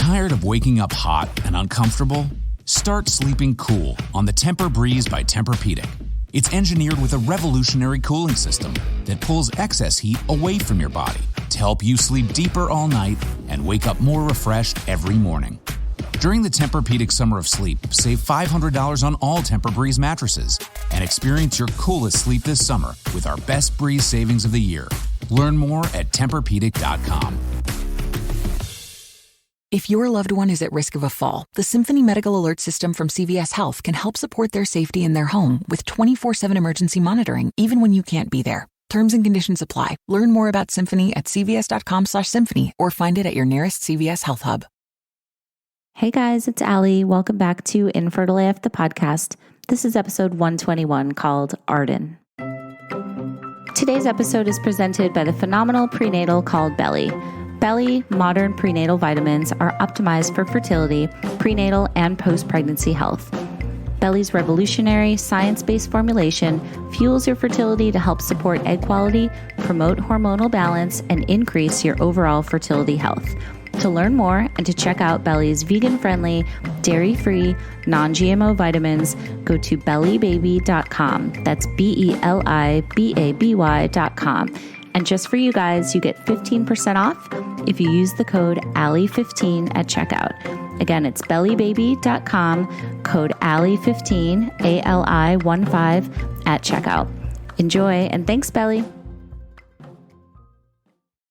Tired of waking up hot and uncomfortable? Start sleeping cool on the Tempur-Breeze by Tempur-Pedic. It's engineered with a revolutionary cooling system that pulls excess heat away from your body to help you sleep deeper all night and wake up more refreshed every morning. During the Tempur-Pedic Summer of Sleep, save $500 on all Tempur-Breeze mattresses and experience your coolest sleep this summer with our best Breeze savings of the year. Learn more at TempurPedic.com. If your loved one is at risk of a fall, the Symphony Medical Alert System from CVS Health can help support their safety in their home with 24/7 emergency monitoring, even when you can't be there. Terms and conditions apply. Learn more about Symphony at cvs.com/symphony or find it at your nearest CVS Health Hub. Hey guys, it's Allie. Welcome back to Infertile AF, the podcast. This is episode 121 called Arden. Today's episode is presented by the phenomenal prenatal called Belly. Belly modern prenatal vitamins are optimized for fertility, prenatal, and post-pregnancy health. Belly's revolutionary science-based formulation fuels your fertility to help support egg quality, promote hormonal balance, and increase your overall fertility health. To learn more and to check out Belly's vegan-friendly, dairy-free, non-GMO vitamins, go to bellybaby.com. That's BELIBABY.com. And just for you guys, you get 15% off if you use the code ALLIE15 at checkout. Again, it's bellybaby.com, code ALLIE15, ALI15 at checkout. Enjoy, and thanks, Belly.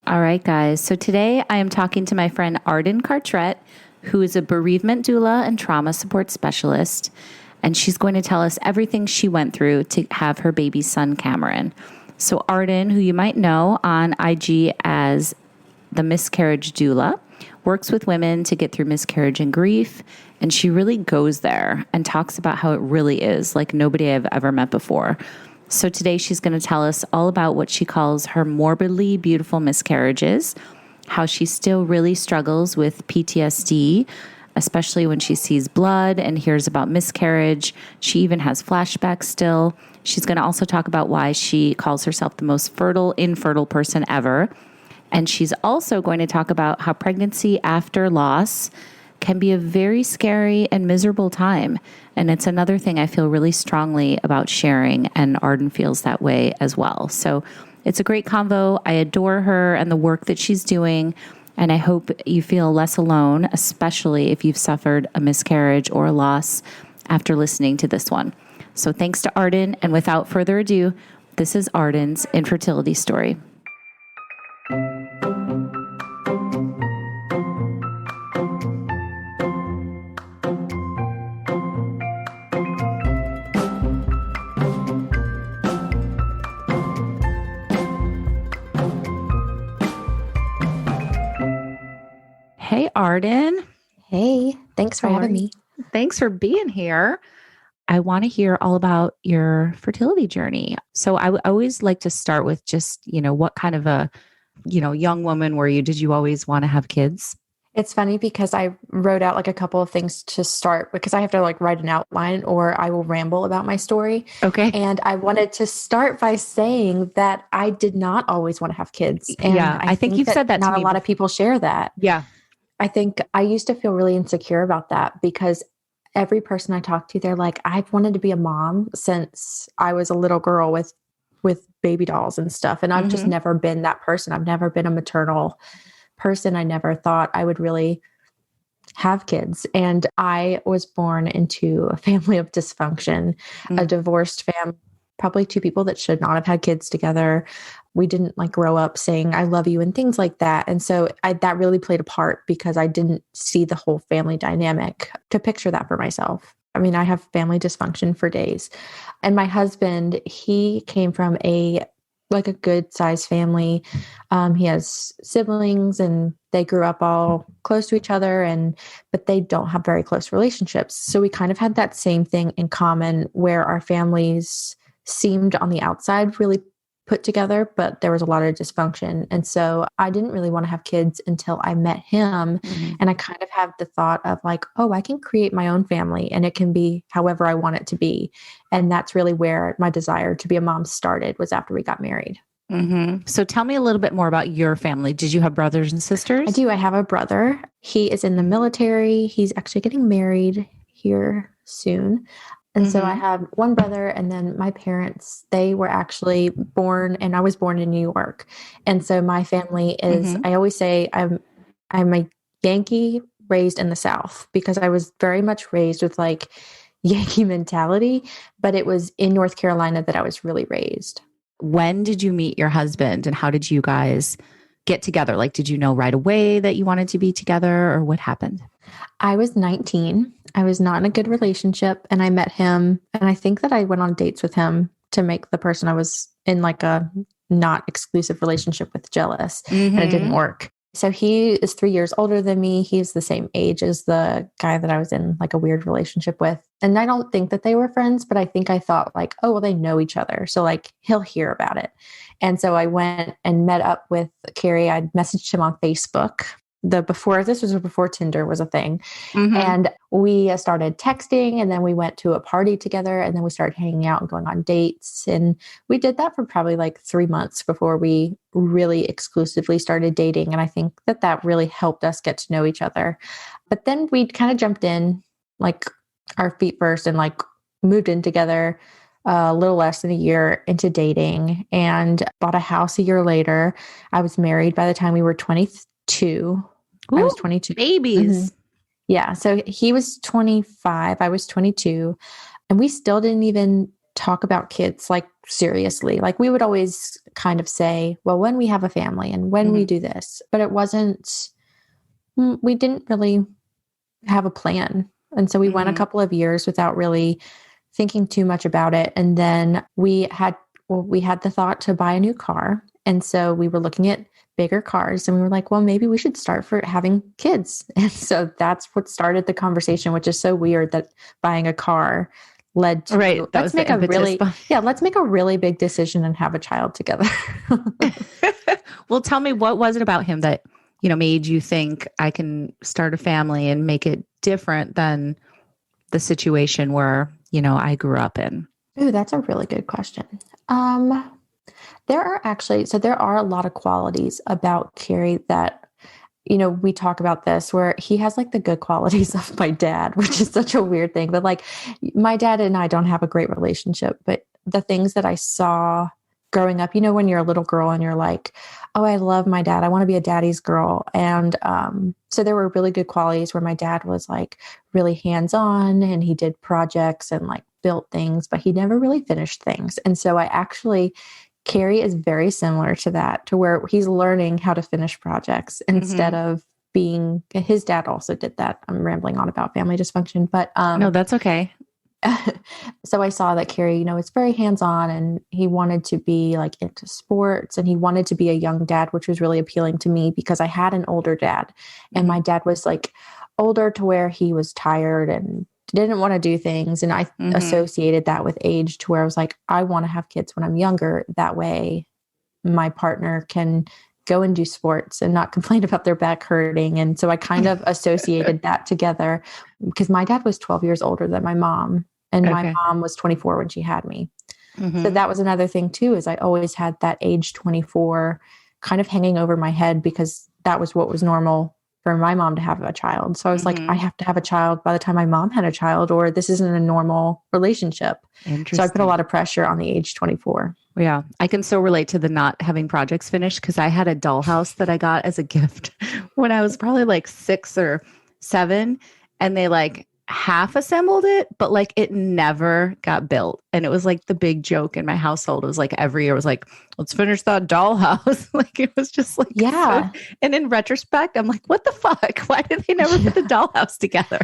All right, guys. So today I am talking to my friend Arden Cartrette, who is a bereavement doula and trauma support specialist. And she's going to tell us everything she went through to have her baby son, Cameron. So Arden, who you might know on IG as the miscarriage doula, works with women to get through miscarriage and grief. And she really goes there and talks about how it really is like nobody I've ever met before. So today she's going to tell us all about what she calls her morbidly beautiful miscarriages, how she still really struggles with PTSD, especially when she sees blood and hears about miscarriage. She even has flashbacks still. She's going to also talk about why she calls herself the most infertile person ever. And she's also going to talk about how pregnancy after loss can be a very scary and miserable time. And it's another thing I feel really strongly about sharing, and Arden feels that way as well. So it's a great convo. I adore her and the work that she's doing. And I hope you feel less alone, especially if you've suffered a miscarriage or a loss after listening to this one. So thanks to Arden. And without further ado, this is Arden's infertility story. Hey, Arden. Hey, thanks for having me. Thanks for being here. I want to hear all about your fertility journey. So I always like to start with just, what kind of a, young woman were you? Did you always want to have kids? It's funny because I wrote out like a couple of things to start because I have to like write an outline or I will ramble about my story. Okay. And I wanted to start by saying that I did not always want to have kids. And yeah, I think you've said that to me. Not a lot of people share that. Yeah. I think I used to feel really insecure about that because every person I talked to, they're like, I've wanted to be a mom since I was a little girl with baby dolls and stuff. And I've just never been that person. I've never been a maternal person. I never thought I would really have kids. And I was born into a family of dysfunction, a divorced family, probably two people that should not have had kids together. We didn't like grow up saying, I love you and things like that. And so that really played a part because I didn't see the whole family dynamic to picture that for myself. I mean, I have family dysfunction for days. And my husband, he came from a good sized family. He has siblings and they grew up all close to each other but they don't have very close relationships. So we kind of had that same thing in common where our families seemed on the outside really put together, but there was a lot of dysfunction. And so I didn't really want to have kids until I met him. And I kind of have the thought of like, oh, I can create my own family and it can be however I want it to be. And that's really where my desire to be a mom started, was after we got married. So tell me a little bit more about your family. Did you have brothers and sisters? I do. I have a brother. He is in the military. He's actually getting married here soon. And so I have one brother, and then my parents, they were actually born, and I was born in New York. And so my family is, I always say I'm a Yankee raised in the South, because I was very much raised with like Yankee mentality, but it was in North Carolina that I was really raised. When did you meet your husband, and how did you guys get together? Like, did you know right away that you wanted to be together, or what happened? I was 19. I was not in a good relationship, and I met him. And I think that I went on dates with him to make the person I was in like a not exclusive relationship with jealous, and it didn't work. So he is 3 years older than me. He's the same age as the guy that I was in like a weird relationship with. And I don't think that they were friends, but I think I thought like, oh, well, they know each other, so like he'll hear about it. And so I went and met up with Carrie. I'd messaged him on Facebook. This was before Tinder was a thing. And we started texting, and then we went to a party together, and then we started hanging out and going on dates. And we did that for probably like 3 months before we really exclusively started dating. And I think that that really helped us get to know each other. But then we kind of jumped in like our feet first and like moved in together a little less than a year into dating, and bought a house a year later. I was married by the time we were 22. I was 22. Babies. Yeah. So he was 25. I was 22. And we still didn't even talk about kids like seriously. Like we would always kind of say, well, when we have a family and when we do this, but it wasn't, we didn't really have a plan. And so we went a couple of years without really thinking too much about it. And then we had the thought to buy a new car. And so we were looking at bigger cars, and we were like, well, maybe we should start for having kids. And so that's what started the conversation, which is so weird that buying a car led to, let's make a really big decision and have a child together. Well, tell me, what was it about him that, made you think I can start a family and make it different than the situation where, I grew up in? Ooh, that's a really good question. There are a lot of qualities about Carrie that, we talk about this, where he has like the good qualities of my dad, which is such a weird thing. But like my dad and I don't have a great relationship, but the things that I saw growing up, when you're a little girl and you're like, oh, I love my dad, I want to be a daddy's girl. And so there were really good qualities where my dad was like really hands-on, and he did projects and like built things, but he never really finished things. And so Carrie is very similar to that, to where he's learning how to finish projects instead of being, his dad also did that. I'm rambling on about family dysfunction, but no, that's okay. So I saw that Carrie, it's very hands-on, and he wanted to be like into sports, and he wanted to be a young dad, which was really appealing to me because I had an older dad, and my dad was like older to where he was tired and didn't want to do things. And I associated that with age, to where I was like, I want to have kids when I'm younger. That way my partner can go and do sports and not complain about their back hurting. And so I kind of associated that together, because my dad was 12 years older than my mom, and my mom was 24 when she had me. So that was another thing too, is I always had that age 24 kind of hanging over my head, because that was what was normal for my mom to have a child. So I was like, I have to have a child by the time my mom had a child, or this isn't a normal relationship. So I put a lot of pressure on the age 24. Yeah. I can so relate to the not having projects finished, because I had a dollhouse that I got as a gift when I was probably like 6 or 7, and they like half assembled it, but like it never got built. And it was like the big joke in my household. It was like every year was like, let's finish that dollhouse. Like it was just like, yeah. And in retrospect, I'm like, what the fuck? Why did they never put the dollhouse together?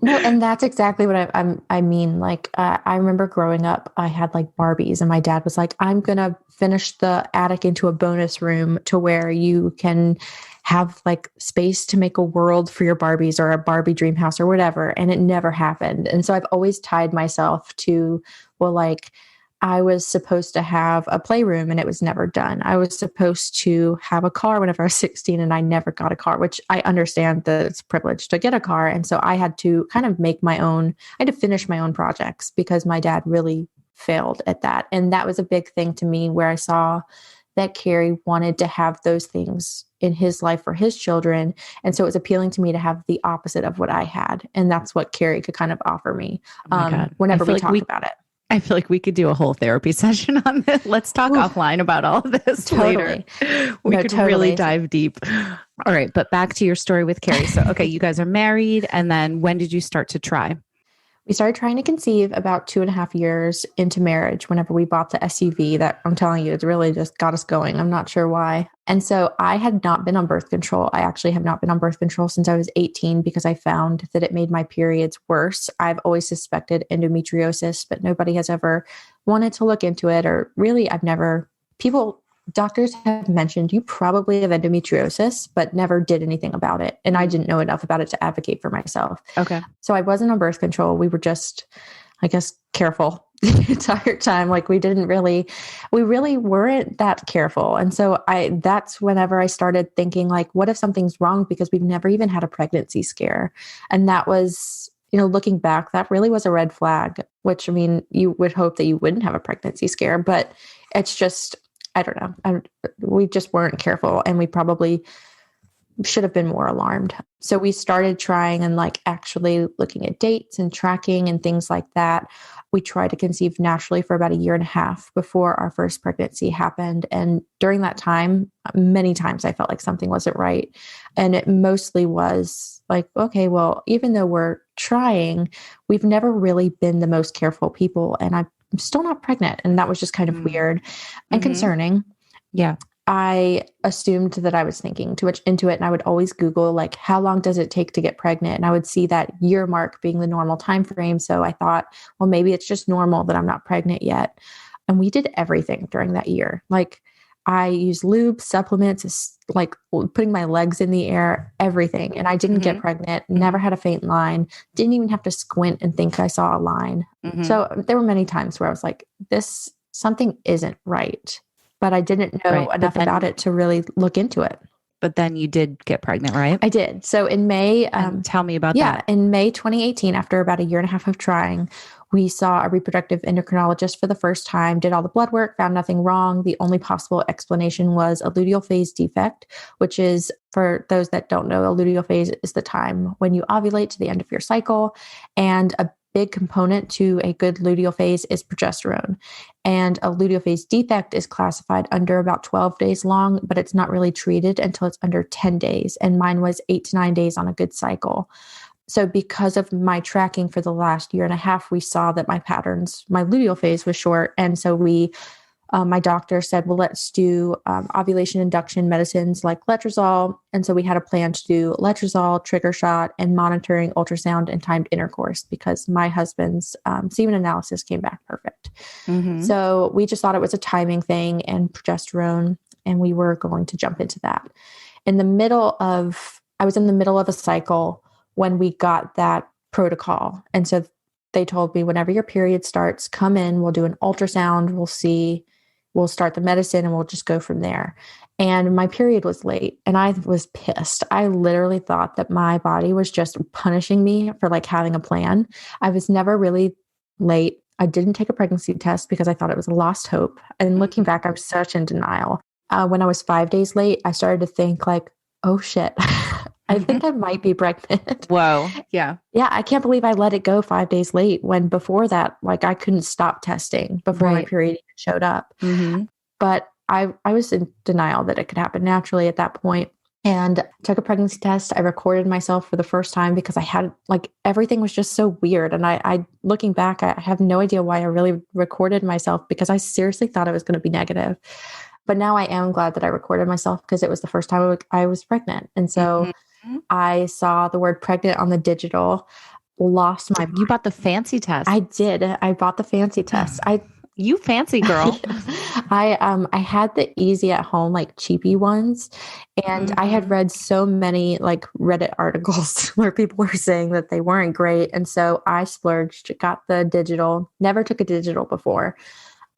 No, and that's exactly what I mean. Like, I remember growing up, I had like Barbies, and my dad was like, I'm going to finish the attic into a bonus room to where you can have like space to make a world for your Barbies, or a Barbie dream house or whatever. And it never happened. And so I've always tied myself to, well, like I was supposed to have a playroom and it was never done. I was supposed to have a car whenever I was 16, and I never got a car, which I understand that it's privileged to get a car. And so I had to kind of I had to finish my own projects, because my dad really failed at that. And that was a big thing to me, where I saw that Carrie wanted to have those things in his life for his children. And so it was appealing to me to have the opposite of what I had. And that's what Carrie could kind of offer me whenever we talked about it. I feel like we could do a whole therapy session on this. Let's talk offline about all of this later. We could really dive deep. All right. But back to your story with Carrie. So, okay, you guys are married. And then when did you start to try? We started trying to conceive about 2.5 years into marriage whenever we bought the SUV that I'm telling you, it's really just got us going. I'm not sure why. And so I had not been on birth control. I actually have not been on birth control since I was 18 because I found that it made my periods worse. I've always suspected endometriosis, but nobody has ever wanted to look into it, or really doctors have mentioned you probably have endometriosis, but never did anything about it. And I didn't know enough about it to advocate for myself. Okay. So I wasn't on birth control. We were just, I guess, careful the entire time. Like we really weren't that careful. And so that's whenever I started thinking like, what if something's wrong? Because we've never even had a pregnancy scare. And that was, looking back, that really was a red flag, which, I mean, you would hope that you wouldn't have a pregnancy scare, but it's just, I don't know. We just weren't careful, and we probably should have been more alarmed. So we started trying and like actually looking at dates and tracking and things like that. We tried to conceive naturally for about 1.5 years before our first pregnancy happened. And during that time, many times I felt like something wasn't right. And it mostly was like, okay, well, even though we're trying, we've never really been the most careful people. And I'm still not pregnant. And that was just kind of weird and concerning. Yeah. I assumed that I was thinking too much into it. And I would always Google, like, how long does it take to get pregnant? And I would see that year mark being the normal time frame. So I thought, well, maybe it's just normal that I'm not pregnant yet. And we did everything during that year. Like I used lube, supplements, like putting my legs in the air, everything. And I didn't get pregnant, never had a faint line, didn't even have to squint and think I saw a line. So there were many times where I was like, something isn't right. But I didn't know enough about it to really look into it. But then you did get pregnant, right? I did. So in May, tell me about that. In May 2018, after about 1.5 years of trying, we saw a reproductive endocrinologist for the first time, did all the blood work, found nothing wrong. The only possible explanation was a luteal phase defect, which is, for those that don't know, a luteal phase is the time when you ovulate to the end of your cycle. And a big component to a good luteal phase is progesterone. And a luteal phase defect is classified under about 12 days long, but it's not really treated until it's under 10 days. And mine was 8 to 9 days on a good cycle. So because of my tracking for the last 1.5 years, we saw that my luteal phase was short. And so my doctor said, well, let's do ovulation induction medicines like letrozole. And so we had a plan to do letrozole, trigger shot, and monitoring ultrasound and timed intercourse because my husband's semen analysis came back perfect. So we just thought it was a timing thing and progesterone, and we were going to jump into that. I was in the middle of a cycle when we got that protocol. And so they told me, whenever your period starts, come in, we'll do an ultrasound, we'll start the medicine, and we'll just go from there. And my period was late, and I was pissed. I literally thought that my body was just punishing me for like having a plan. I was never really late. I didn't take a pregnancy test because I thought it was a lost hope. And looking back, I was such in denial. When I was 5 days late, I started to think like, oh shit, I think I might be pregnant. Whoa. Yeah. Yeah. I can't believe I let it go 5 days late when before that, like I couldn't stop testing before my period even showed up. But I was in denial that it could happen naturally at that point, and took a pregnancy test. I recorded myself for the first time because I had everything was just so weird. And I looking back, I have no idea why I really recorded myself, because I seriously thought it was going to be negative. But now I am glad that I recorded myself because it was the first time I was pregnant. And so I saw the word pregnant on the digital, lost my mind. You bought the fancy test. I did. I bought the fancy test. You fancy girl. I had the easy at home, like cheapy ones. And I had read so many like Reddit articles where people were saying that they weren't great. And so I splurged, got the digital, never took a digital before.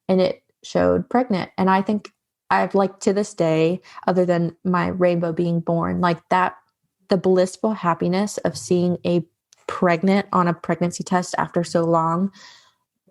And it showed pregnant. And I think I've to this day, other than my rainbow being born, the blissful happiness of seeing a pregnant on a pregnancy test after so long,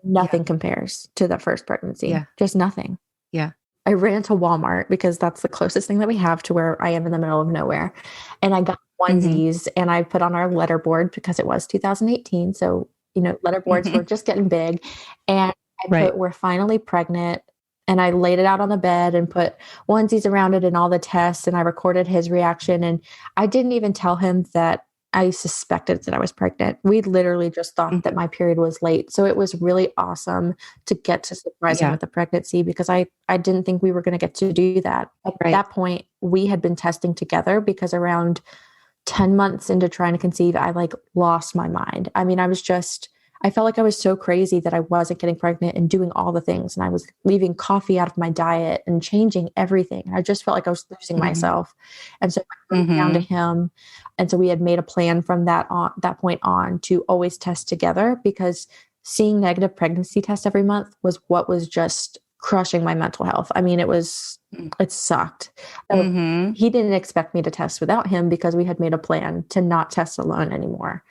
nothing compares to the first pregnancy. Just nothing. Yeah. I ran to Walmart because that's the closest thing that we have to where I am in the middle of nowhere. And I got onesies and I put on our letterboard because it was 2018. So, letterboards were just getting big. And I put, we're finally pregnant. And I laid it out on the bed and put onesies around it and all the tests. And I recorded his reaction. And I didn't even tell him that I suspected that I was pregnant. We literally just thought that my period was late. So it was really awesome to get to surprise him with the pregnancy because I didn't think we were going to get to do that. At that point, we had been testing together because around 10 months into trying to conceive, I lost my mind. I mean, I felt like I was so crazy that I wasn't getting pregnant and doing all the things. And I was leaving coffee out of my diet and changing everything. And I just felt like I was losing myself. And so I went down to him. And so we had made a plan from that point on to always test together because seeing negative pregnancy tests every month was what was just crushing my mental health. I mean, it sucked. He didn't expect me to test without him because we had made a plan to not test alone anymore.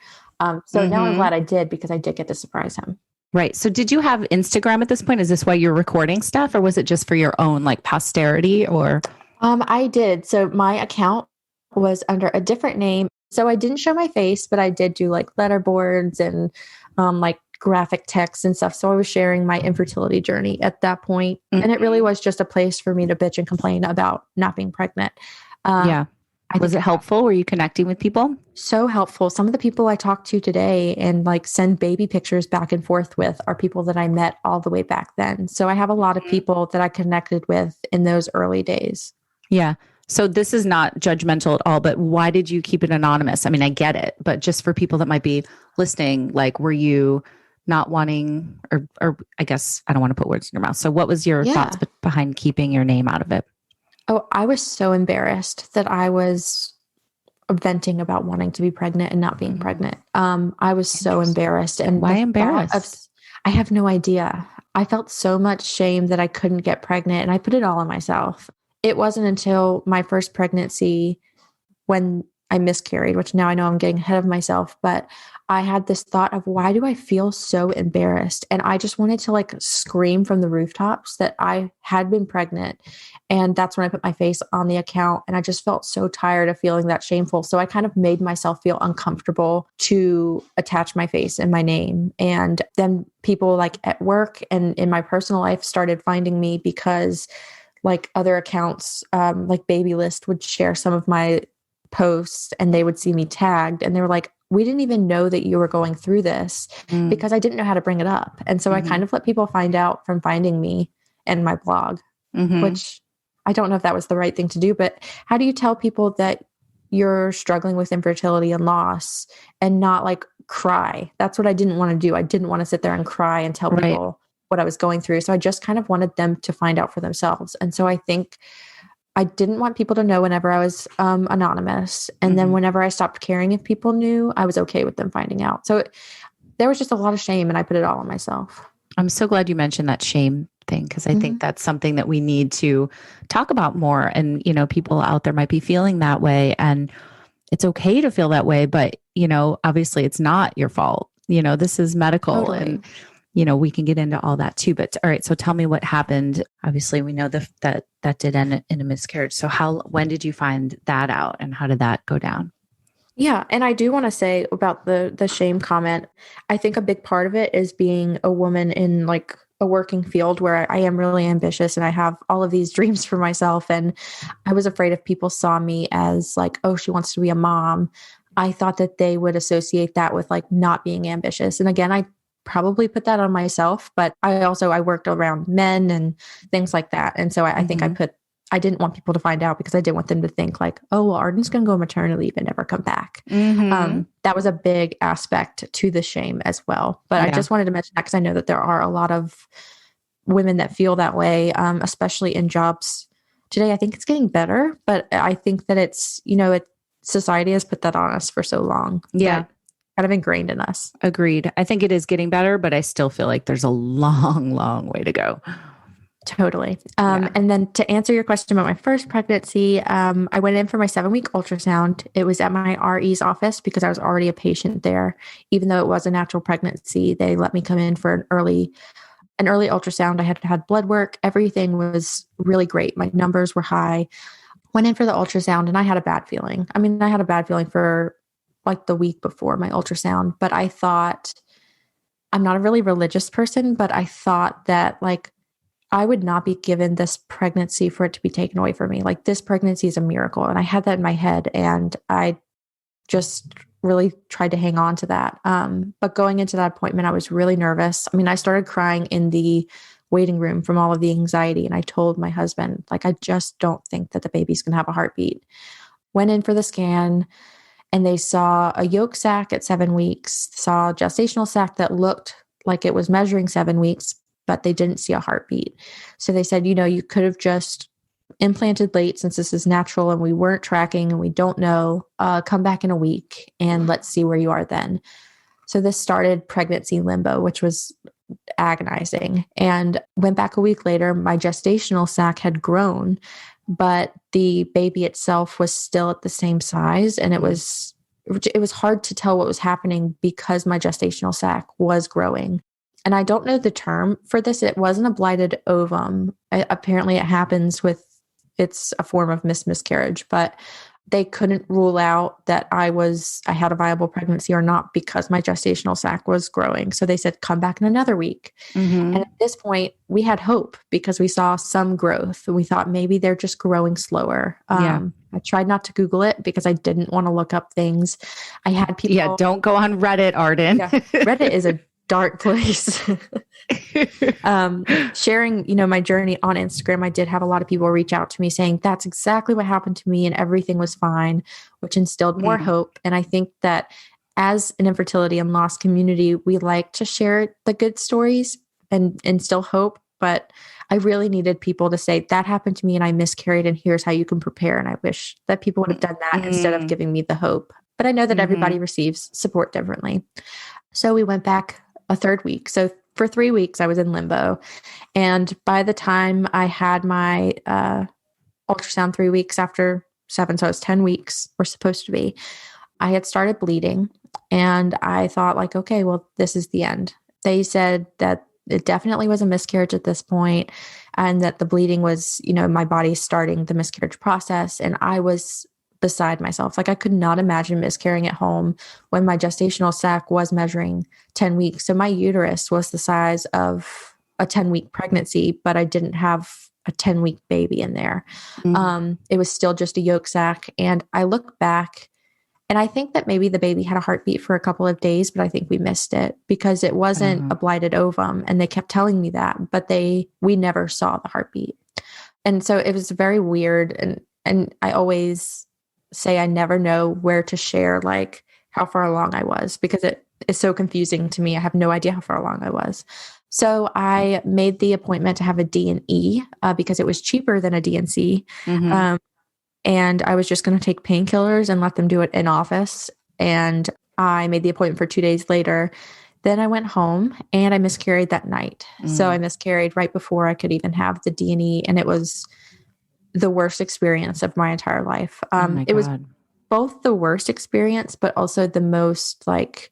So now I'm glad I did because I did get to surprise him. Right. So did you have Instagram at this point? Is this why you're recording stuff or was it just for your own posterity or? I did. So my account was under a different name. So I didn't show my face, but I did do letterboards and graphic text and stuff. So I was sharing my infertility journey at that point. And it really was just a place for me to bitch and complain about not being pregnant. Was it helpful? Were you connecting with people? So helpful. Some of the people I talk to today and send baby pictures back and forth with are people that I met all the way back then. So I have a lot of people that I connected with in those early days. Yeah. So this is not judgmental at all, but why did you keep it anonymous? I mean, I get it, but just for people that might be listening, were you not wanting, or I guess I don't want to put words in your mouth. So what was your thoughts behind keeping your name out of it? Oh, I was so embarrassed that I was venting about wanting to be pregnant and not being pregnant. I was so embarrassed. And why embarrassed? I have no idea. I felt so much shame that I couldn't get pregnant and I put it all on myself. It wasn't until my first pregnancy when I miscarried, which now I know I'm getting ahead of myself, but I had this thought of why do I feel so embarrassed? And I just wanted to scream from the rooftops that I had been pregnant. And that's when I put my face on the account. And I just felt so tired of feeling that shameful. So I kind of made myself feel uncomfortable to attach my face and my name. And then people at work and in my personal life started finding me because other accounts, Baby List would share some of my posts and they would see me tagged and they were like, we didn't even know that you were going through this because I didn't know how to bring it up. And so I kind of let people find out from finding me and my blog, which I don't know if that was the right thing to do, but how do you tell people that you're struggling with infertility and loss and not cry? That's what I didn't want to do. I didn't want to sit there and cry and tell people what I was going through. So I just kind of wanted them to find out for themselves. And so I think I didn't want people to know whenever I was anonymous. And then whenever I stopped caring if people knew, I was okay with them finding out. So there was just a lot of shame and I put it all on myself. I'm so glad you mentioned that shame thing because I think that's something that we need to talk about more. And, people out there might be feeling that way and it's okay to feel that way, but, obviously it's not your fault. This is medical and we can get into all that too, but all right. So tell me what happened. Obviously we know that did end in a miscarriage. So when did you find that out and how did that go down? Yeah. And I do want to say about the shame comment. I think a big part of it is being a woman in a working field where I am really ambitious and I have all of these dreams for myself. And I was afraid if people saw me as oh, she wants to be a mom, I thought that they would associate that with not being ambitious. And again, I probably put that on myself, but I worked around men and things like that. And so I think I didn't want people to find out because I didn't want them to think oh, well, Arden's going to go maternity leave and never come back. That was a big aspect to the shame as well. But I just wanted to mention that because I know that there are a lot of women that feel that way, especially in jobs today. I think it's getting better, but I think that it's, society has put that on us for so long. Yeah. Kind of ingrained in us. Agreed. I think it is getting better, but I still feel like there's a long, long way to go. Totally. And then to answer your question about my first pregnancy, I went in for my 7-week ultrasound. It was at my RE's office because I was already a patient there. Even though it was a natural pregnancy, they let me come in for an early an early ultrasound. I had had blood work. Everything was really great. My numbers were high. Went in for the ultrasound and I had a bad feeling. I mean, I had a bad feeling for like the week before my ultrasound, but I thought, I'm not a really religious person, but I thought that like I would not be given this pregnancy for it to be taken away from me. Like this pregnancy is a miracle. And I had that in my head and I just really tried to hang on to that. But going into that appointment, I was really nervous. I mean, I started crying in the waiting room from all of the anxiety. And I told my husband, like, I just don't think that the baby's going to have a heartbeat. Went in for the scan and they saw a yolk sac at 7 weeks, saw a gestational sac that looked like it was measuring 7 weeks, but they didn't see a heartbeat. So they said, you could have just implanted late since this is natural and we weren't tracking and we don't know, come back in a week and let's see where you are then. So this started pregnancy limbo, which was agonizing, and went back a week later. My gestational sac had grown, but the baby itself was still at the same size. And it was hard to tell what was happening because my gestational sac was growing. And I don't know the term for this. It wasn't a blighted ovum. Apparently it happens it's a form of miscarriage, but they couldn't rule out that I had a viable pregnancy or not because my gestational sac was growing. So they said, come back in another week. Mm-hmm. And at this point we had hope because we saw some growth. We thought maybe they're just growing slower. I tried not to Google it because I didn't want to look up things. I had people. Yeah. Don't go on Reddit, Arden. Yeah, Reddit is a dark place. Sharing, my journey on Instagram, I did have a lot of people reach out to me saying that's exactly what happened to me and everything was fine, which instilled more hope. And I think that as an infertility and loss community, we like to share the good stories and instill hope. But I really needed people to say that happened to me and I miscarried and here's how you can prepare. And I wish that people would have done that instead of giving me the hope. But I know that everybody receives support differently. So we went back a third week. So for 3 weeks, I was in limbo. And by the time I had my ultrasound 3 weeks after 7, so it was 10 weeks, we're supposed to be, I had started bleeding. And I thought like, okay, well, this is the end. They said that it definitely was a miscarriage at this point and that the bleeding was, my body starting the miscarriage process. And I was beside myself. Like I could not imagine miscarrying at home when my gestational sac was measuring 10 weeks. So my uterus was the size of a 10-week pregnancy, but I didn't have a 10-week baby in there. It was still just a yolk sac. And I look back and I think that maybe the baby had a heartbeat for a couple of days, but I think we missed it because it wasn't a blighted ovum. And they kept telling me that, but we never saw the heartbeat. And so it was very weird. And I always say I never know where to share like how far along I was because it is so confusing to me. I have no idea how far along I was. So I made the appointment to have a D&E because it was cheaper than a D&C. And I was just going to take painkillers and let them do it in office. And I made the appointment for 2 days later. Then I went home and I miscarried that night. So I miscarried right before I could even have the D&E. And it was the worst experience of my entire life. It was both the worst experience, but also the most like,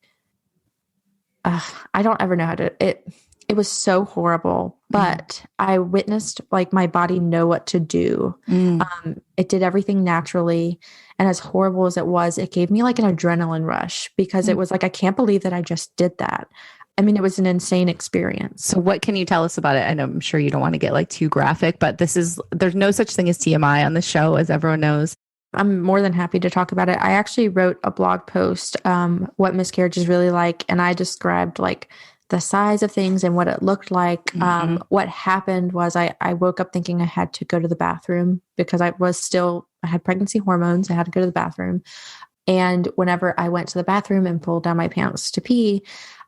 I don't ever know how to, it was so horrible, but I witnessed like my body know what to do. It did everything naturally. And as horrible as it was, it gave me like an adrenaline rush because it was like, I can't believe that I just did that. I mean, it was an insane experience. So what can you tell us about it? I know I'm sure you don't want to get like too graphic, but there's no such thing as TMI on the show, as everyone knows. I'm more than happy to talk about it. I actually wrote a blog post, what miscarriage is really like. And I described like the size of things and what it looked like. What happened was I woke up thinking I had to go to the bathroom because I had pregnancy hormones. I had to go to the bathroom. And whenever I went to the bathroom and pulled down my pants to pee,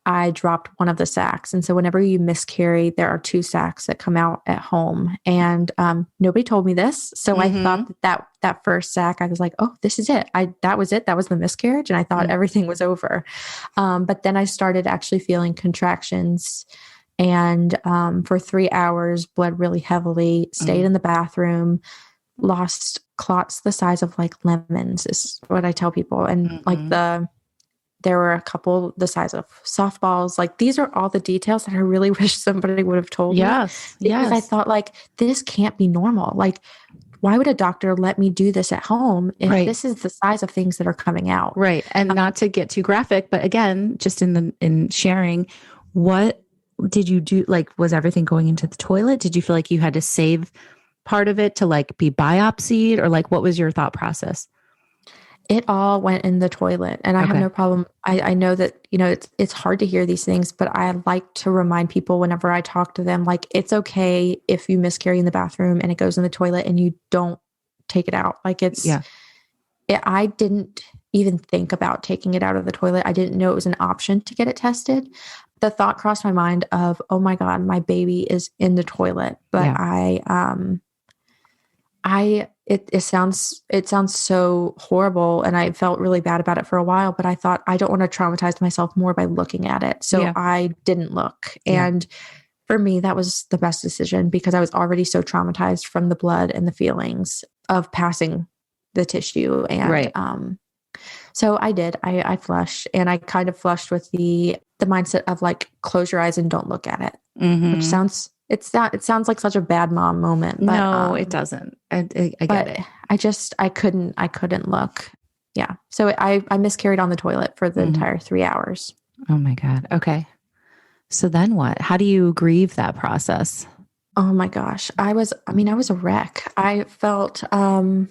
I dropped one of the sacs. And so whenever you miscarry, there are 2 sacs that come out at home. And nobody told me this. So I thought that first sac, I was like, oh, this is it. That was it. That was the miscarriage. And I thought everything was over. But then I started actually feeling contractions. And for 3 hours, bled really heavily, stayed in the bathroom, lost clots the size of like lemons is what I tell people. And like there were a couple the size of softballs. Like, these are all the details that I really wish somebody would have told me. Yes. Because I thought, like, this can't be normal. Like, why would a doctor let me do this at home if this is the size of things that are coming out? Right. And not to get too graphic, but again, just in sharing, what did you do? Like, was everything going into the toilet? Did you feel like you had to save part of it to like be biopsied, or like, what was your thought process? It all went in the toilet, and I have no problem. I know that, you know, it's hard to hear these things, but I like to remind people whenever I talk to them, like, it's okay if you miscarry in the bathroom and it goes in the toilet and you don't take it out. Like, I didn't even think about taking it out of the toilet. I didn't know it was an option to get it tested. The thought crossed my mind of, oh my God, my baby is in the toilet. But it sounds so horrible, and I felt really bad about it for a while, but I thought, I don't want to traumatize myself more by looking at it. So I didn't look. And for me, that was the best decision, because I was already so traumatized from the blood and the feelings of passing the tissue. And so I did. I flushed, and I kind of flushed with the mindset of like, close your eyes and don't look at it, which sounds it sounds like such a bad mom moment. But, no, it doesn't. I get it. I couldn't look. Yeah. So I miscarried on the toilet for the entire 3 hours. Oh my God. Okay. So then what? How do you grieve that process? Oh my gosh. I was a wreck. I felt, again,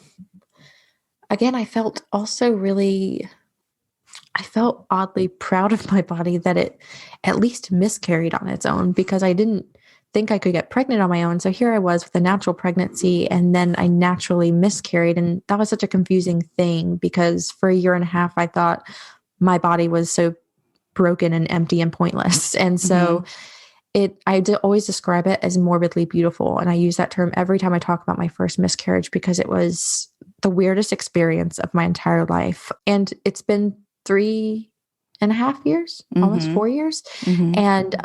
I felt oddly proud of my body that it at least miscarried on its own, because I didn't think I could get pregnant on my own. So here I was with a natural pregnancy, and then I naturally miscarried. And that was such a confusing thing, because for a year and a half, I thought my body was so broken and empty and pointless. And so I always describe it as morbidly beautiful. And I use that term every time I talk about my first miscarriage, because it was the weirdest experience of my entire life. And it's been 3.5 years, almost 4 years. And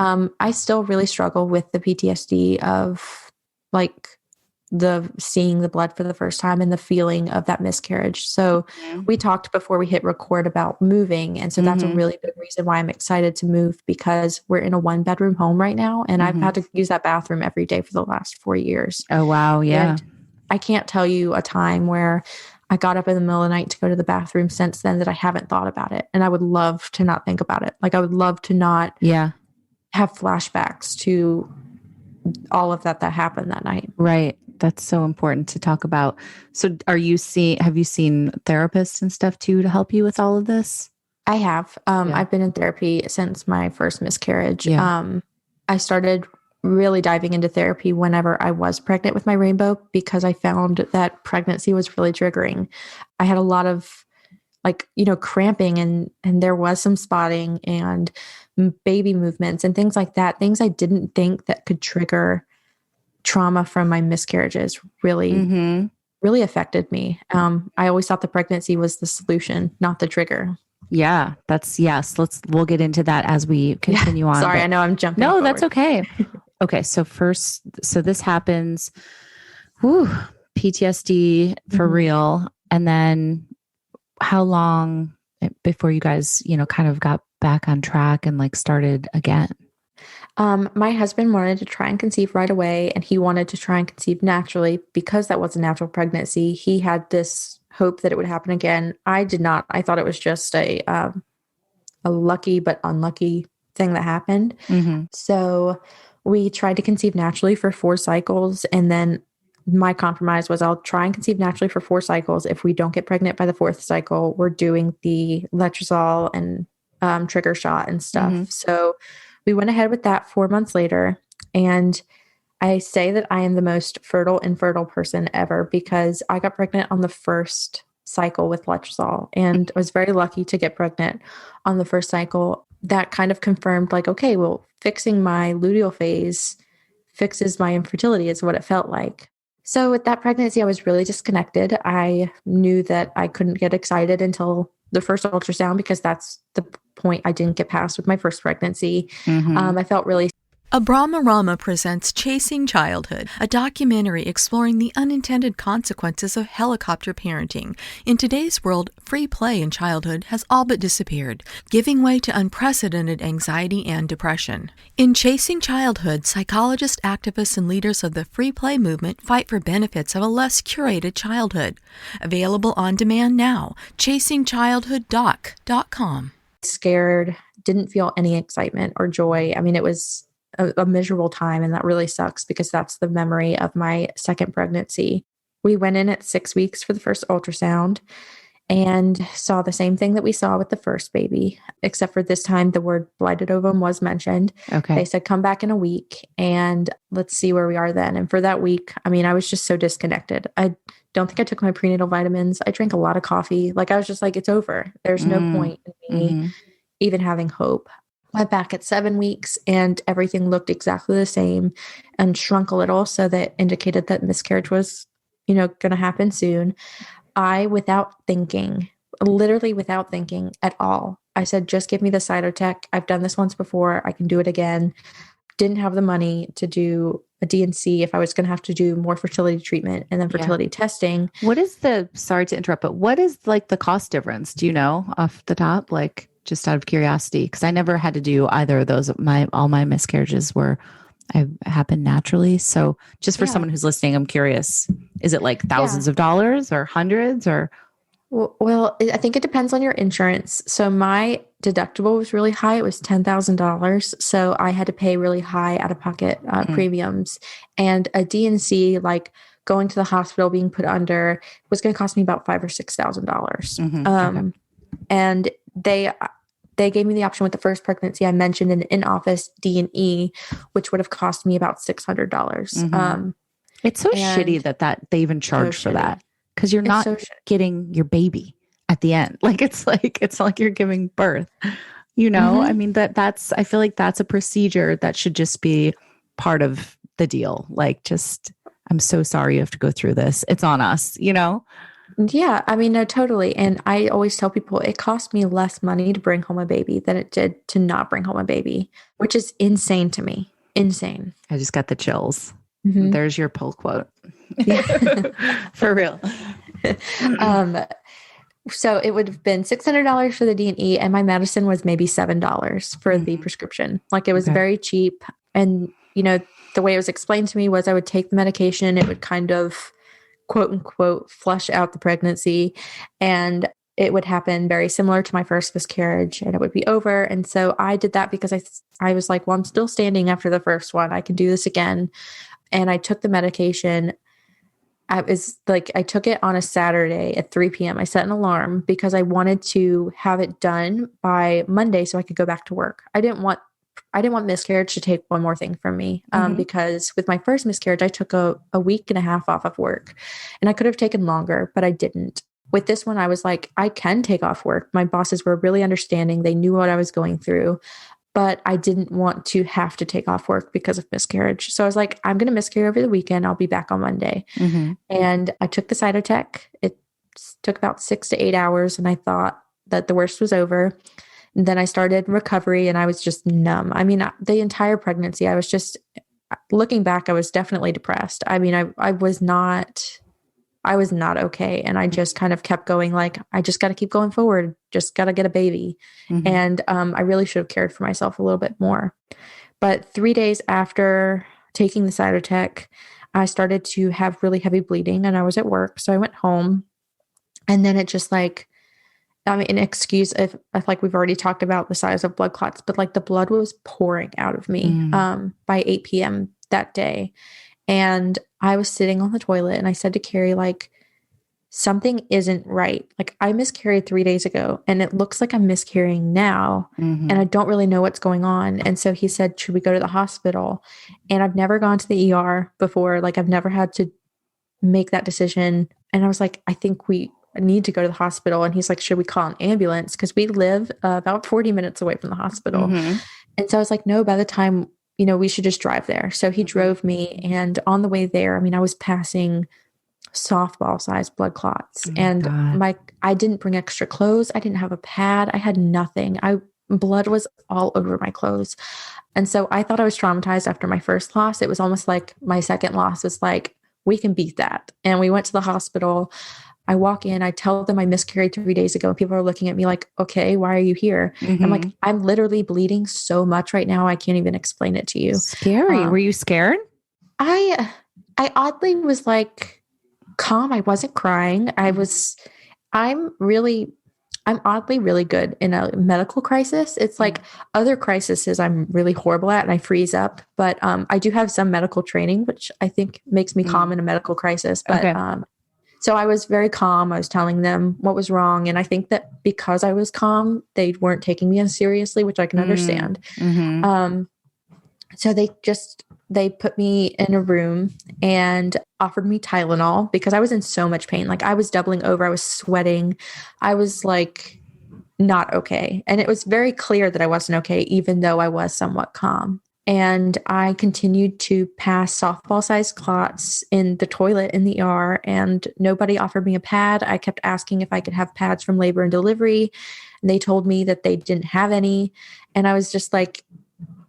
I still really struggle with the PTSD of like seeing the blood for the first time and the feeling of that miscarriage. So we talked before we hit record about moving. And so that's a really big reason why I'm excited to move, because we're in a 1-bedroom home right now. And I've had to use that bathroom every day for the last 4 years. Oh, wow. Yeah. And I can't tell you a time where I got up in the middle of the night to go to the bathroom since then that I haven't thought about it. And I would love to not think about it. Like, I would love to not have flashbacks to all of that happened that night. Right. That's so important to talk about. So have you seen therapists and stuff too to help you with all of this? I have. I've been in therapy since my first miscarriage. I started really diving into therapy whenever I was pregnant with my rainbow, because I found that pregnancy was really triggering. I had a lot of cramping, and there was some spotting and baby movements and things like that. Things I didn't think that could trigger trauma from my miscarriages really affected me. I always thought the pregnancy was the solution, not the trigger. Yeah, we'll get into that as we continue on. Sorry, I know I'm jumping forward. That's okay. Okay. So this happens, PTSD for real. And then how long before you guys, kind of got back on track and like started again? My husband wanted to try and conceive right away, and he wanted to try and conceive naturally because that was a natural pregnancy. He had this hope that it would happen again. I did not. I thought it was just a lucky but unlucky thing that happened. So we tried to conceive naturally for 4 cycles. And then my compromise was, I'll try and conceive naturally for 4 cycles. If we don't get pregnant by the 4th cycle, we're doing the letrozole and trigger shot and stuff. So we went ahead with that 4 months later. And I say that I am the most infertile person ever, because I got pregnant on the first cycle with letrozole, and I was very lucky to get pregnant on the first cycle. That kind of confirmed, like, okay, well, fixing my luteal phase fixes my infertility is what it felt like. So with that pregnancy, I was really disconnected. I knew that I couldn't get excited until the first ultrasound, because that's the point I didn't get past with my first pregnancy. I felt really Abramarama presents Chasing Childhood, a documentary exploring the unintended consequences of helicopter parenting. In today's world, free play in childhood has all but disappeared, giving way to unprecedented anxiety and depression. In Chasing Childhood, psychologists, activists, and leaders of the free play movement fight for benefits of a less curated childhood. Available on demand now. ChasingChildhoodDoc.com. Scared, didn't feel any excitement or joy. I mean, it was a miserable time, and that really sucks because that's the memory of my second pregnancy. We went in at 6 weeks for the first ultrasound and saw the same thing that we saw with the first baby, except for this time the word blighted ovum was mentioned. Okay. They said, come back in a week and let's see where we are then. And for that week, I mean, I was just so disconnected. I don't think I took my prenatal vitamins. I drank a lot of coffee. Like, I was just like, it's over. There's no point in me even having hope. Went back at 7 weeks and everything looked exactly the same and shrunk a little. So that indicated that miscarriage was, going to happen soon. I, literally without thinking at all, I said, just give me the Cytotec. I've done this once before. I can do it again. Didn't have the money to do a D&C if I was going to have to do more fertility treatment and then fertility testing. Sorry to interrupt, but what is like the cost difference? Do you know off the top? Like, just out of curiosity, because I never had to do either of those. All my miscarriages happened naturally. So just for someone who's listening, I'm curious, is it like thousands of dollars or hundreds or? Well, I think it depends on your insurance. So my deductible was really high. It was $10,000. So I had to pay really high out-of-pocket premiums. And a D&C, like going to the hospital, being put under, was going to cost me about $5,000 or $6,000. And they gave me the option with the first pregnancy. I mentioned an in-office D&E, which would have cost me about $600. It's so shitty that they even charge for that, because you're not getting your baby at the end. Like, it's not like you're giving birth, I mean, that's, I feel like that's a procedure that should just be part of the deal. Like, just, I'm so sorry you have to go through this. It's on us, Yeah, I mean, no, totally. And I always tell people it cost me less money to bring home a baby than it did to not bring home a baby, which is insane to me. Insane. I just got the chills. There's your pull quote. For real. So it would have been $600 for the D&E, and my medicine was maybe $7 for the prescription. Like, it was very cheap. And, the way it was explained to me was I would take the medication. It would kind of, quote unquote, flush out the pregnancy, and it would happen very similar to my first miscarriage, and it would be over. And so I did that because I was like, well, I'm still standing after the first one. I can do this again. And I took the medication. I took it on a Saturday at 3 p.m. I set an alarm because I wanted to have it done by Monday so I could go back to work. I didn't want miscarriage to take one more thing from me, because with my first miscarriage, I took a week and a half off of work, and I could have taken longer, but I didn't. With this one, I was like, I can take off work. My bosses were really understanding. They knew what I was going through, but I didn't want to have to take off work because of miscarriage. So I was like, I'm going to miscarry over the weekend. I'll be back on Monday. And I took the Cytotec. It took about 6 to 8 hours, and I thought that the worst was over. And then I started recovery, and I was just numb. I mean, the entire pregnancy, I was just, looking back, I was definitely depressed. I mean, I was not okay. And I just kind of kept going, like, I just got to keep going forward. Just got to get a baby. And I really should have cared for myself a little bit more. But 3 days after taking the Cytotec, I started to have really heavy bleeding, and I was at work. So I went home, and then it just an excuse if like we've already talked about the size of blood clots, but like the blood was pouring out of me by 8 p.m. that day. And I was sitting on the toilet, and I said to Carrie, like, something isn't right. Like, I miscarried 3 days ago, and it looks like I'm miscarrying now, and I don't really know what's going on. And so he said, should we go to the hospital? And I've never gone to the ER before. Like, I've never had to make that decision. And I was like, I think we need to go to the hospital. And he's like, should we call an ambulance? Because we live about 40 minutes away from the hospital. And so I was like, no, by the time, we should just drive there. So he drove me. And on the way there, I mean, I was passing softball sized blood clots. I didn't bring extra clothes. I didn't have a pad. I had nothing. blood was all over my clothes. And so I thought I was traumatized after my first loss. It was almost like my second loss was like, we can beat that. And we went to the hospital. I walk in, I tell them I miscarried 3 days ago. And people are looking at me like, okay, why are you here? I'm like, I'm literally bleeding so much right now. I can't even explain it to you. Scary. Were you scared? I oddly was like calm. I wasn't crying. I'm oddly really good in a medical crisis. It's like other crises I'm really horrible at and I freeze up. But I do have some medical training, which I think makes me calm in a medical crisis. But so I was very calm. I was telling them what was wrong. And I think that because I was calm, they weren't taking me as seriously, which I can understand. So they put me in a room and offered me Tylenol because I was in so much pain. Like I was doubling over. I was sweating. I was like not okay. And it was very clear that I wasn't okay, even though I was somewhat calm. And I continued to pass softball-sized clots in the toilet in the ER, and nobody offered me a pad. I kept asking if I could have pads from labor and delivery, and they told me that they didn't have any. And I was just like,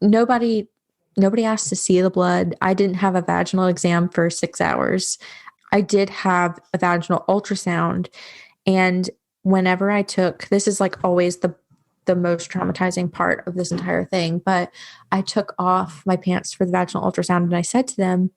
nobody asked to see the blood. I didn't have a vaginal exam for 6 hours. I did have a vaginal ultrasound, and whenever I took, this is like always the most traumatizing part of this entire thing, but I took off my pants for the vaginal ultrasound and I said to them,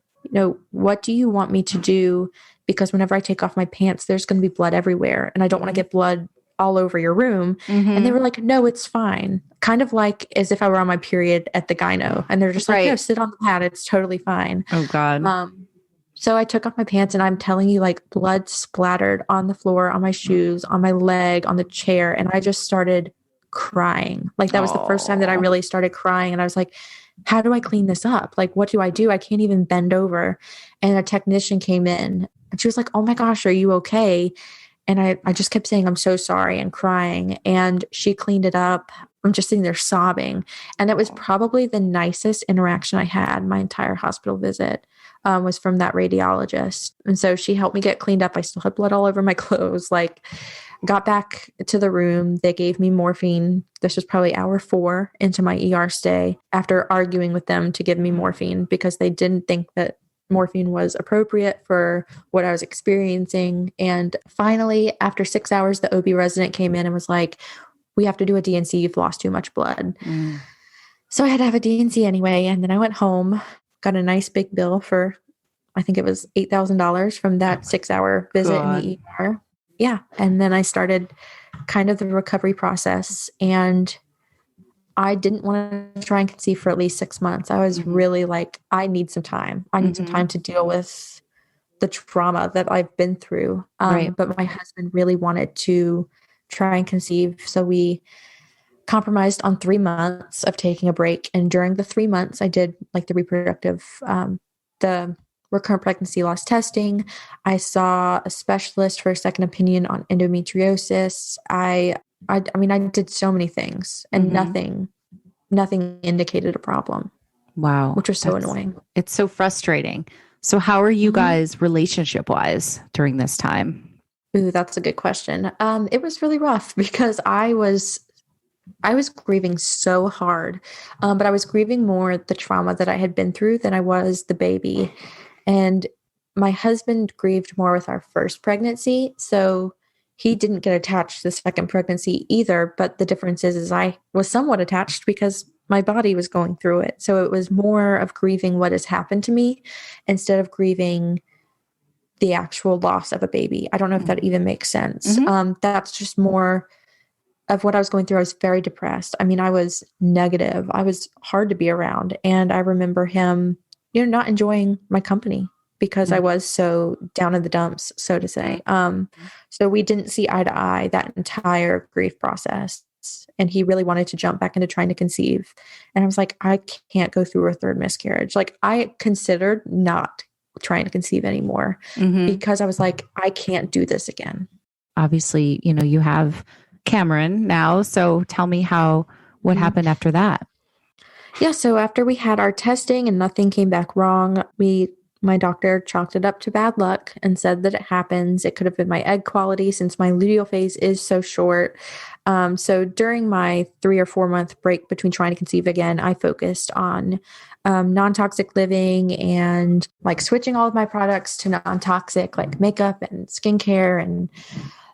what do you want me to do? Because whenever I take off my pants, there's going to be blood everywhere and I don't want to get blood all over your room. And they were like, no, it's fine. Kind of like as if I were on my period at the gyno. And they're just like, no, sit on the pad. It's totally fine. Oh God. So I took off my pants and I'm telling you, like blood splattered on the floor, on my shoes, on my leg, on the chair. And I just started crying. Like that was the first time that I really started crying. And I was like, how do I clean this up? Like, what do? I can't even bend over. And a technician came in and she was like, oh my gosh, are you okay? And I just kept saying, I'm so sorry and crying. And she cleaned it up. I'm just sitting there sobbing. And it was probably the nicest interaction I had my entire hospital visit was from that radiologist. And so she helped me get cleaned up. I still had blood all over my clothes. Like got back to the room. They gave me morphine. This was probably hour 4 into my ER stay after arguing with them to give me morphine because they didn't think that morphine was appropriate for what I was experiencing. And finally, after 6 hours, the OB resident came in and was like, we have to do a DNC. You've lost too much blood. So I had to have a DNC anyway. And then I went home, got a nice big bill for, I think it was $8,000 from that 6-hour visit in the ER. Yeah. And then I started kind of the recovery process, and I didn't want to try and conceive for at least 6 months. I was really like, I need some time. I need some time to deal with the trauma that I've been through. But my husband really wanted to try and conceive. So we compromised on 3 months of taking a break. And during the 3 months, I did like the reproductive, the recurrent pregnancy loss testing. I saw a specialist for a second opinion on endometriosis. I mean, I did so many things and nothing indicated a problem. Wow. Which was so annoying. It's so frustrating. So how are you guys relationship wise during this time? Ooh, that's a good question. It was really rough because I was grieving so hard, but I was grieving more the trauma that I had been through than I was the baby. And my husband grieved more with our first pregnancy. So he didn't get attached to the second pregnancy either. But the difference is I was somewhat attached because my body was going through it. So it was more of grieving what has happened to me instead of grieving the actual loss of a baby. I don't know if that even makes sense. That's just more of what I was going through. I was very depressed. I mean, I was negative. I was hard to be around. And I remember him, not enjoying my company because I was so down in the dumps, so to say. So we didn't see eye to eye that entire grief process. And he really wanted to jump back into trying to conceive. And I was like, I can't go through a third miscarriage. Like I considered not trying to conceive anymore because I was like, I can't do this again. Obviously, you have Cameron now. So tell me what happened after that? Yeah. So after we had our testing and nothing came back wrong, we My doctor chalked it up to bad luck and said that it happens. It could have been my egg quality since my luteal phase is so short. So during my 3 or 4 month break between trying to conceive again, I focused on non-toxic living and like switching all of my products to non-toxic, like makeup and skincare and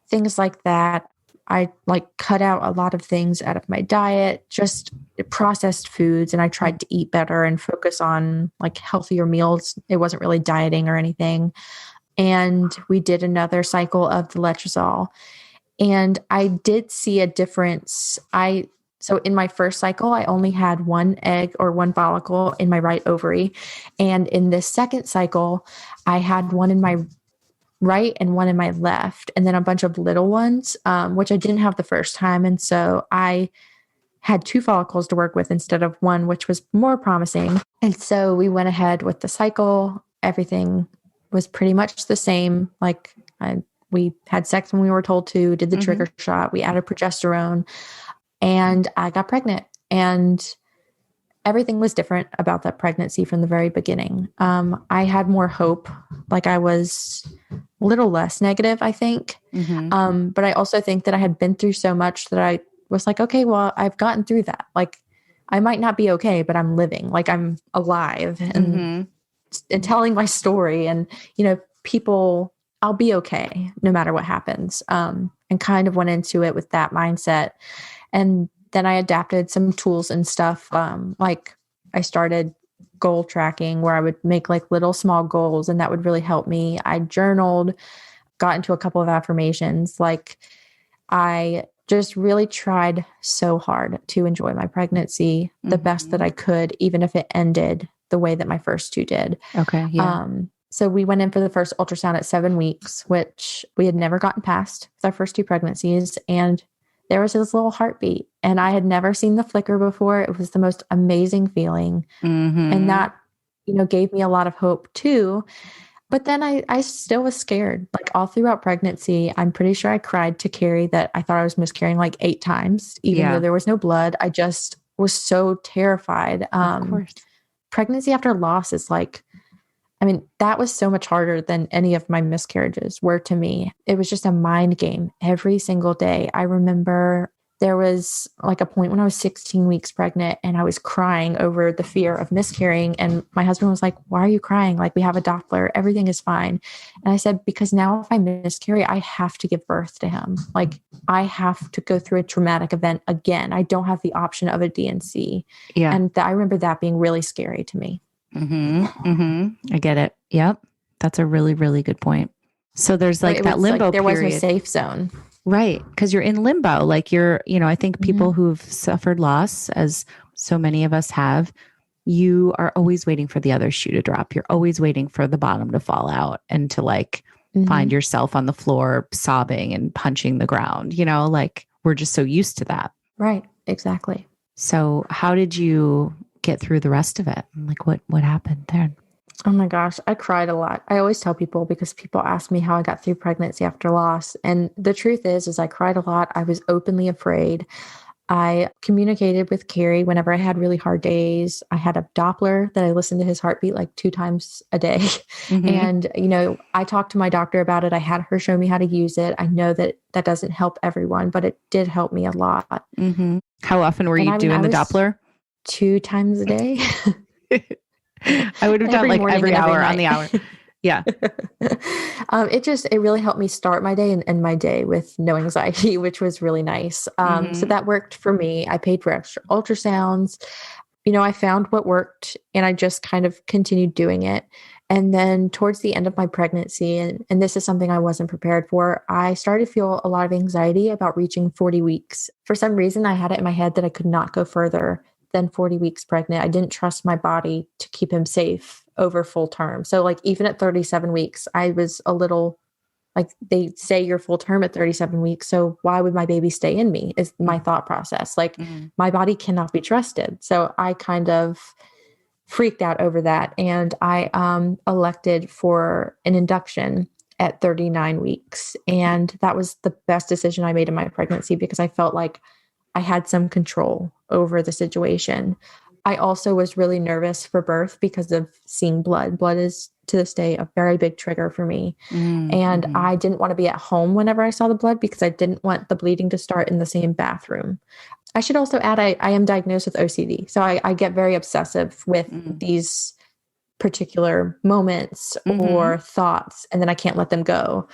things like that. I like cut out a lot of things out of my diet, just processed foods. And I tried to eat better and focus on like healthier meals. It wasn't really dieting or anything. And we did another cycle of the letrozole. And I did see a difference. So in my first cycle, I only had one egg or one follicle in my right ovary. And in this second cycle, I had one in my right and one in my left, and then a bunch of little ones, which I didn't have the first time. And so I had 2 follicles to work with instead of one, which was more promising. And so we went ahead with the cycle. Everything was pretty much the same. Like we had sex when we were told to, did the trigger shot, we added progesterone, and I got pregnant. And everything was different about that pregnancy from the very beginning. I had more hope. Like I was a little less negative, I think. But I also think that I had been through so much that I was like, okay, well, I've gotten through that. Like I might not be okay, but I'm living, like I'm alive and telling my story, and, you know, people, I'll be okay no matter what happens. And kind of went into it with that mindset. And then I adapted some tools and stuff. Like I started goal tracking where I would make like little small goals, and that would really help me. I journaled, got into a couple of affirmations. Like I just really tried so hard to enjoy my pregnancy the best that I could, even if it ended the way that my first 2 did. Okay. Yeah. So we went in for the first ultrasound at 7 weeks, which we had never gotten past with our first 2 pregnancies. And there was this little heartbeat, and I had never seen the flicker before. It was the most amazing feeling. And that, you know, gave me a lot of hope too. But then I still was scared. Like all throughout pregnancy, I'm pretty sure I cried to Carrie that I thought I was miscarrying like 8 times, even though there was no blood. I just was so terrified. Of course. Pregnancy after loss is like, I mean, that was so much harder than any of my miscarriages were to me. It was just a mind game every single day. I remember there was like a point when I was 16 weeks pregnant and I was crying over the fear of miscarrying. And my husband was like, why are you crying? Like, we have a Doppler. Everything is fine. And I said, because now if I miscarry, I have to give birth to him. Like, I have to go through a traumatic event again. I don't have the option of a DNC. Yeah. And I remember that being really scary to me. I get it. Yep. That's a really, really good point. So there's like that limbo like there period. was no safe zone. Right. Because you're in limbo. Like you're, you know, I think people who've suffered loss, as so many of us have, you are always waiting for the other shoe to drop. You're always waiting for the bottom to fall out and to like find yourself on the floor sobbing and punching the ground. You know, like we're just so used to that. Right. Exactly. So how did you get through the rest of it? Like what happened there? Oh my gosh, I cried a lot. I always tell people, because people ask me how I got through pregnancy after loss. And the truth is I cried a lot. I was openly afraid. I communicated with Carrie whenever I had really hard days. I had a Doppler that I listened to his heartbeat like 2 times a day. And, you know, I talked to my doctor about it. I had her show me how to use it. I know that that doesn't help everyone, but it did help me a lot. How often were you doing the Doppler? 2 times a day. I would have done like every hour on the hour. Yeah. It really helped me start my day and my day with no anxiety, which was really nice. So that worked for me. I paid for extra ultrasounds. You know, I found what worked and I just kind of continued doing it. And then towards the end of my pregnancy, and this is something I wasn't prepared for, I started to feel a lot of anxiety about reaching 40 weeks. For some reason, I had it in my head that I could not go further than 40 weeks pregnant. I didn't trust my body to keep him safe over full term. So like even at 37 weeks, I was a little like, they say you're full term at 37 weeks. So why would my baby stay in me is my thought process. Like my body cannot be trusted. So I kind of freaked out over that. And I elected for an induction at 39 weeks. And that was the best decision I made in my pregnancy because I felt like I had some control over the situation. I also was really nervous for birth because of seeing blood. Blood is to this day a very big trigger for me. And I didn't want to be at home whenever I saw the blood because I didn't want the bleeding to start in the same bathroom. I should also add, I am diagnosed with OCD. So I get very obsessive with these particular moments or thoughts, and then I can't let them go.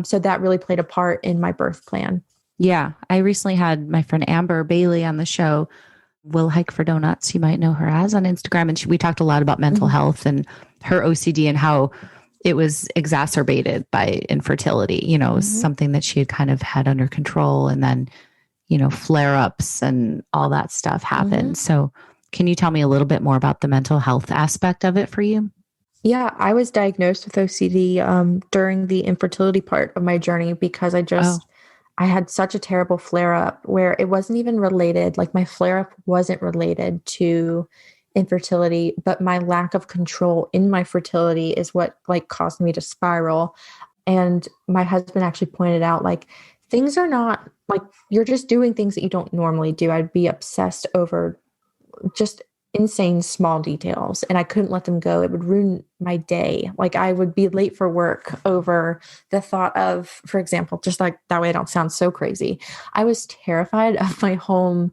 So that really played a part in my birth plan. Yeah. I recently had my friend Amber Bailey on the show, Will Hike for Donuts. You might know her as on Instagram. And we talked a lot about mental health and her OCD and how it was exacerbated by infertility. You know, it was something that she had kind of had under control, and then, you know, flare-ups and all that stuff happened. So can you tell me a little bit more about the mental health aspect of it for you? Yeah, I was diagnosed with OCD during the infertility part of my journey because I had such a terrible flare-up where it wasn't even related. Like my flare-up wasn't related to infertility, but my lack of control in my fertility is what like caused me to spiral. And my husband actually pointed out, like, things are not like, you're just doing things that you don't normally do. I'd be obsessed over just insane small details, and I couldn't let them go. It would ruin my day. Like I would be late for work over the thought of, for example, just like that way I don't sound so crazy, I was terrified of my home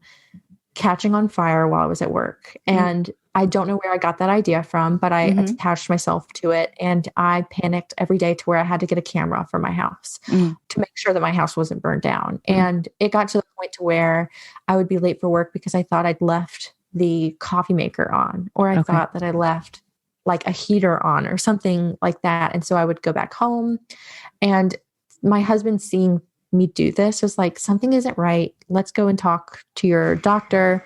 catching on fire while I was at work. And I don't know where I got that idea from, but I attached myself to it, and I panicked every day to where I had to get a camera for my house to make sure that my house wasn't burned down. And it got to the point to where I would be late for work because I thought I'd left the coffee maker on, or I thought that I left like a heater on or something like that. And so I would go back home, and my husband, seeing me do this, was like, something isn't right. Let's go and talk to your doctor.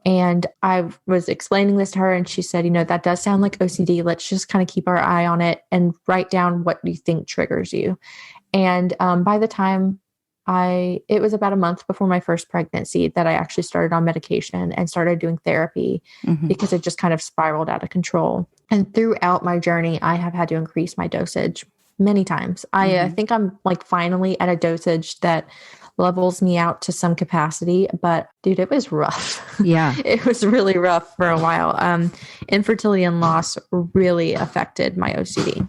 And I was explaining this to her, and she said, you know, that does sound like OCD. Let's just kind of keep our eye on it and write down what you think triggers you. And by the time it was about a month before my first pregnancy that I actually started on medication and started doing therapy because it just kind of spiraled out of control. And throughout my journey, I have had to increase my dosage many times. I think I'm like finally at a dosage that levels me out to some capacity, but dude, it was rough. Yeah. It was really rough for a while. Infertility and loss really affected my OCD.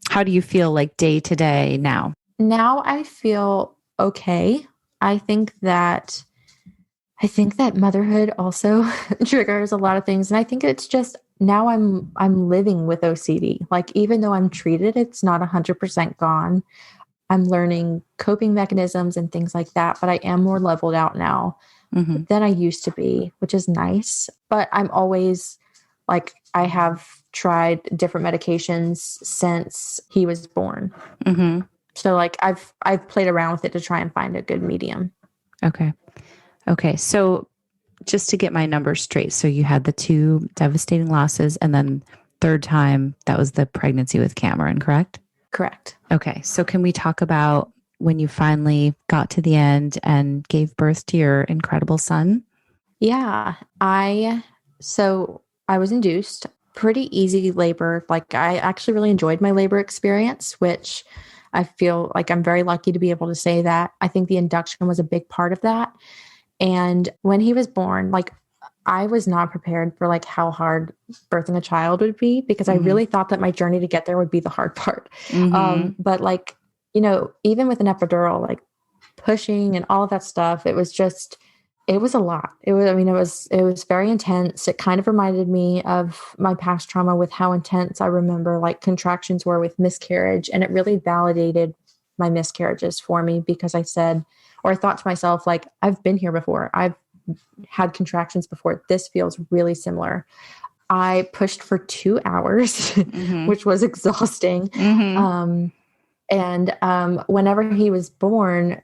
How do you feel like day to day now? Now I feel okay. I think that motherhood also triggers a lot of things. And I think it's just now I'm living with OCD. Like, even though I'm treated, it's not 100% gone. I'm learning coping mechanisms and things like that, but I am more leveled out now than I used to be, which is nice. But I'm always like, I have tried different medications since he was born. So like I've played around with it to try and find a good medium. Okay. So just to get my numbers straight. So you had the 2 devastating losses, and then third time, that was the pregnancy with Cameron, correct? Correct. Okay. So can we talk about when you finally got to the end and gave birth to your incredible son? Yeah. I was induced, pretty easy labor. Like, I actually really enjoyed my labor experience, which I feel like I'm very lucky to be able to say that. I think the induction was a big part of that. And when he was born, like, I was not prepared for like how hard birthing a child would be, because I really thought that my journey to get there would be the hard part. But like, you know, even with an epidural, like pushing and all of that stuff, it was a lot. It was very intense. It kind of reminded me of my past trauma with how intense I remember like contractions were with miscarriage. And it really validated my miscarriages for me, because I thought to myself, like, I've been here before. I've had contractions before. This feels really similar. I pushed for 2 hours, which was exhausting. Whenever he was born,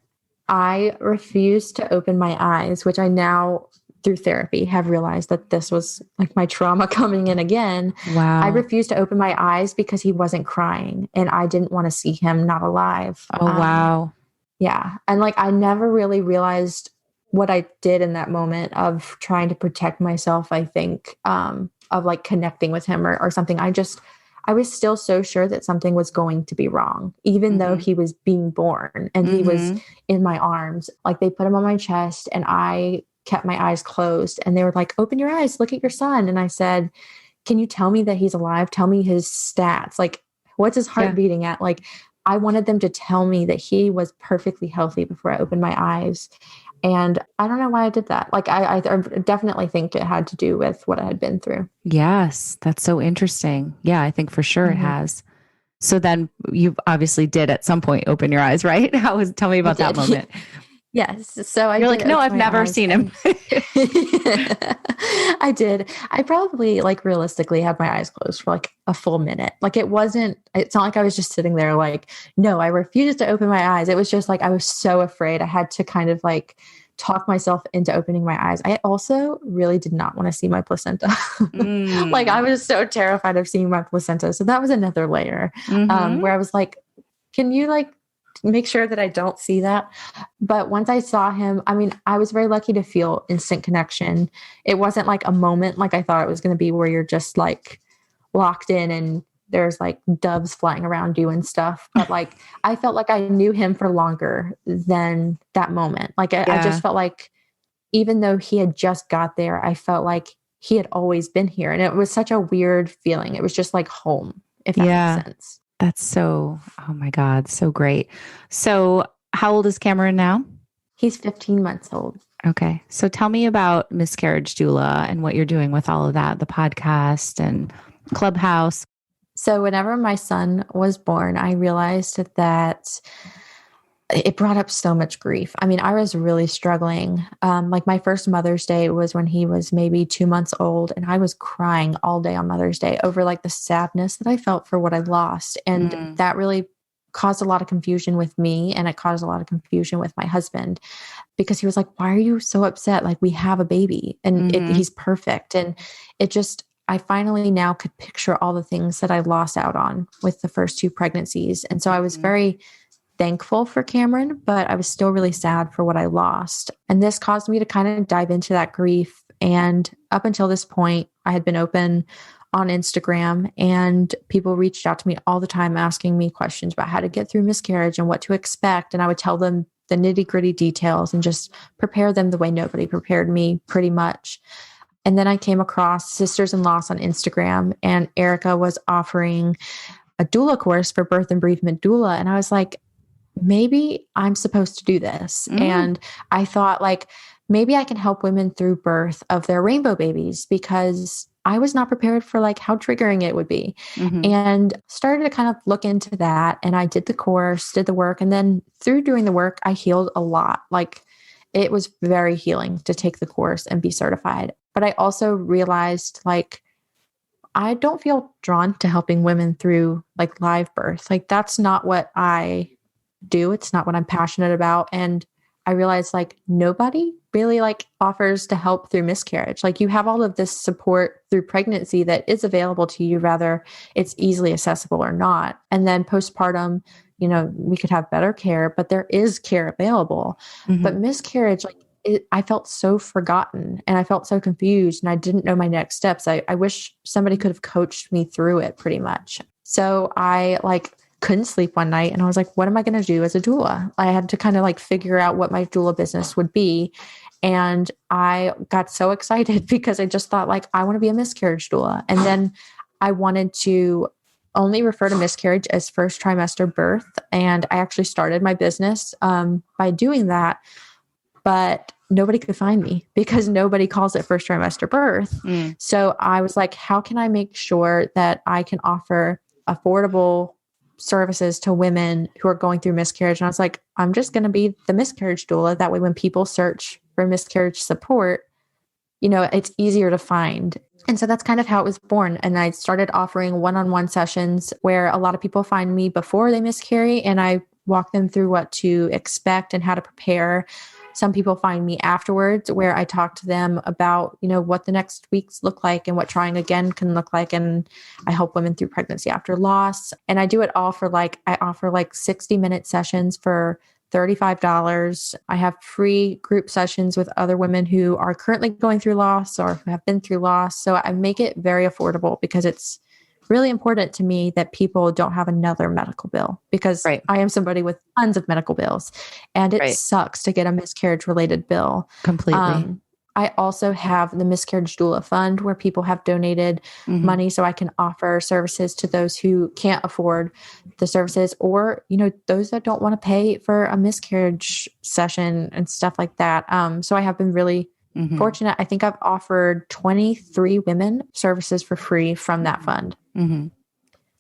I refused to open my eyes, which I now, through therapy, have realized that this was like my trauma coming in again. Wow. I refused to open my eyes because he wasn't crying, and I didn't want to see him not alive. Oh, wow. Yeah. And like, I never really realized what I did in that moment of trying to protect myself, I think, of like connecting with him or something. I was still so sure that something was going to be wrong, even though he was being born and he was in my arms. Like, they put him on my chest, and I kept my eyes closed, and they were like, open your eyes, look at your son. And I said, can you tell me that he's alive? Tell me his stats. Like, what's his heart beating at? Like, I wanted them to tell me that he was perfectly healthy before I opened my eyes. And I don't know why I did that. Like, I definitely think it had to do with what I had been through. Yes, that's so interesting. Yeah, I think for sure it has. So then you obviously did at some point open your eyes, right? Tell me about that moment. Yes. So You're like, no, I've never seen him. I did. I probably like realistically had my eyes closed for like a full minute. Like it's not like I was just sitting there like, no, I refused to open my eyes. It was just like, I was so afraid. I had to kind of like talk myself into opening my eyes. I also really did not want to see my placenta. Like I was so terrified of seeing my placenta. So that was another layer where I was like, can you like make sure that I don't see that? But once I saw him, I mean, I was very lucky to feel instant connection. It wasn't like a moment like I thought it was going to be where you're just like locked in and there's like doves flying around you and stuff. But like, I felt like I knew him for longer than that moment. Like I just felt like even though he had just got there, I felt like he had always been here. And it was such a weird feeling. It was just like home, if that makes sense. That's so, oh my God, so great. So how old is Cameron now? He's 15 months old. Okay. So tell me about Miscarriage Doula and what you're doing with all of that, the podcast and Clubhouse. So whenever my son was born, I realized that it brought up so much grief. I mean, I was really struggling. Like my first Mother's Day was when he was maybe 2 months old, and I was crying all day on Mother's Day over like the sadness that I felt for what I lost. And that really caused a lot of confusion with me, and it caused a lot of confusion with my husband, because he was like, why are you so upset? Like, we have a baby and he's perfect. And it just, I finally now could picture all the things that I lost out on with the first 2 pregnancies. And so I was very thankful for Cameron, but I was still really sad for what I lost. And this caused me to kind of dive into that grief. And up until this point, I had been open on Instagram, and people reached out to me all the time asking me questions about how to get through miscarriage and what to expect. And I would tell them the nitty-gritty details and just prepare them the way nobody prepared me, pretty much. And then I came across Sisters in Loss on Instagram, and Erica was offering a doula course for birth and bereavement doula. And I was like, maybe I'm supposed to do this. And I thought like, maybe I can help women through birth of their rainbow babies, because I was not prepared for like how triggering it would be. And started to kind of look into that. And I did the course, did the work. And then through doing the work, I healed a lot. Like it was very healing to take the course and be certified. But I also realized like, I don't feel drawn to helping women through like live birth. Like that's not what I do. It's not what I'm passionate about. And I realized like nobody really like offers to help through miscarriage. Like you have all of this support through pregnancy that is available to you, whether it's easily accessible or not. And then postpartum, you know, we could have better care, but there is care available. But miscarriage, like I felt so forgotten and I felt so confused and I didn't know my next steps. I wish somebody could have coached me through it pretty much. So I like couldn't sleep one night and I was like, what am I going to do as a doula? I had to kind of like figure out what my doula business would be. And I got so excited because I just thought like, I want to be a miscarriage doula. And then I wanted to only refer to miscarriage as first trimester birth. And I actually started my business by doing that, but nobody could find me because nobody calls it first trimester birth. So I was like, how can I make sure that I can offer affordable services to women who are going through miscarriage? And I was like, I'm just going to be the miscarriage doula. That way, when people search for miscarriage support, you know, it's easier to find. And so that's kind of how it was born. And I started offering one-on-one sessions where a lot of people find me before they miscarry, and I walk them through what to expect and how to prepare. Some people find me afterwards where I talk to them about, you know, what the next weeks look like and what trying again can look like. And I help women through pregnancy after loss. And I do it all for like, I offer like 60-minute sessions for $35. I have free group sessions with other women who are currently going through loss or who have been through loss. So I make it very affordable because it's really important to me that people don't have another medical bill, because I am somebody with tons of medical bills and it sucks to get a miscarriage related bill. Completely. I also have the Miscarriage Doula Fund where people have donated money so I can offer services to those who can't afford the services, or, those that don't want to pay for a miscarriage session and stuff like that. So I have been really fortunate. I think I've offered 23 women services for free from that fund.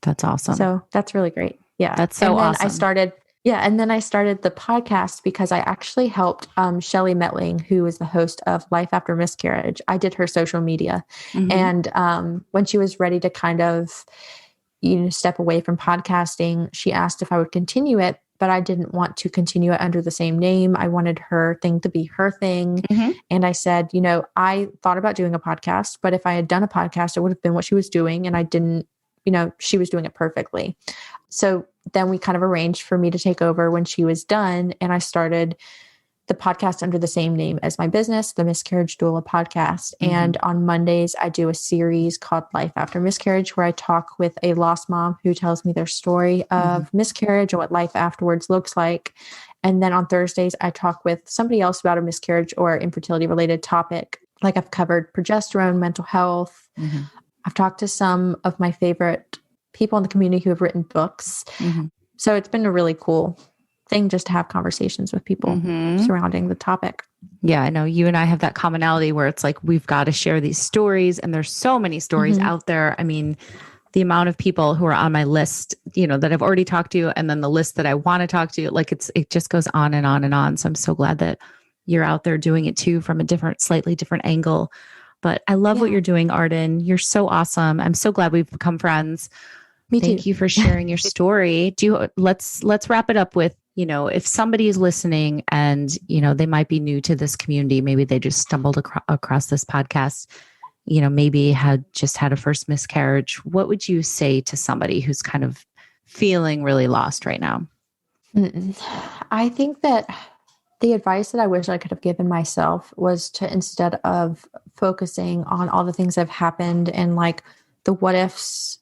That's awesome. So that's really great. Yeah. That's so awesome. And then I started the podcast because I actually helped Shelly Metling, who is the host of Life After Miscarriage. I did her social media. And when she was ready to kind of, step away from podcasting, she asked if I would continue it, but I didn't want to continue it under the same name. I wanted her thing to be her thing. And I said, I thought about doing a podcast, but if I had done a podcast, it would have been what she was doing. And I didn't, she was doing it perfectly. So then we kind of arranged for me to take over when she was done. And I started the podcast under the same name as my business, the Miscarriage Doula Podcast. And on Mondays, I do a series called Life After Miscarriage, where I talk with a lost mom who tells me their story of miscarriage and what life afterwards looks like. And then on Thursdays, I talk with somebody else about a miscarriage or infertility related topic. Like I've covered progesterone, mental health. I've talked to some of my favorite people in the community who have written books. So it's been a really cool thing just to have conversations with people surrounding the topic. Yeah, I know you and I have that commonality where it's like, we've got to share these stories, and there's so many stories out there. I mean, the amount of people who are on my list, that I've already talked to, and then the list that I want to talk to, like it just goes on and on and on. So I'm so glad that you're out there doing it too, from a slightly different angle. But I love what you're doing, Arden. You're so awesome. I'm so glad we've become friends. Me too. Thank you for sharing your story. Let's wrap it up with, if somebody is listening and, they might be new to this community, maybe they just stumbled across this podcast, maybe had a first miscarriage. What would you say to somebody who's kind of feeling really lost right now? I think that the advice that I wish I could have given myself was to, instead of focusing on all the things that have happened and like the what ifs,